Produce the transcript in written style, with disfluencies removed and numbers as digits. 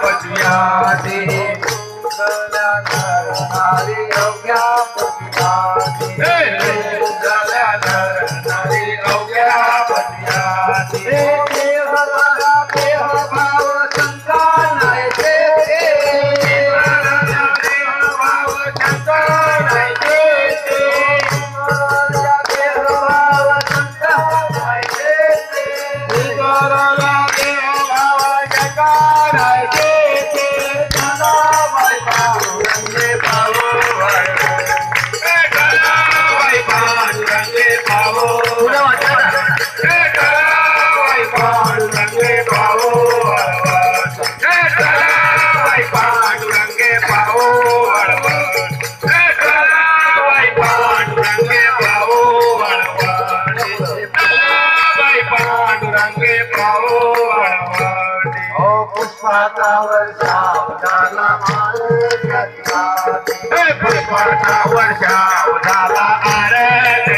पटियाते नारी अवघ्या पटियाते नारी अवघ्या पटियाते देवाला देह भाव शंका नाही देते देह भाव शंका नाही देते देह भाव शंका नाही देते देवाला देह भाव शंका नाही देते जनाबाई पांडुरंगे पावो जनाबाई पांडुरंगे पावो जनाबाई पांडुरंगे पावो जनाबाई पांडुरंगे पावो जनाबाई पांडुरंगे पावो जनाबाई पांडुरंगे पावो ओ पुष्पाचा वर्षाव झाला पुष्पाचा वर्षाव झाला आरती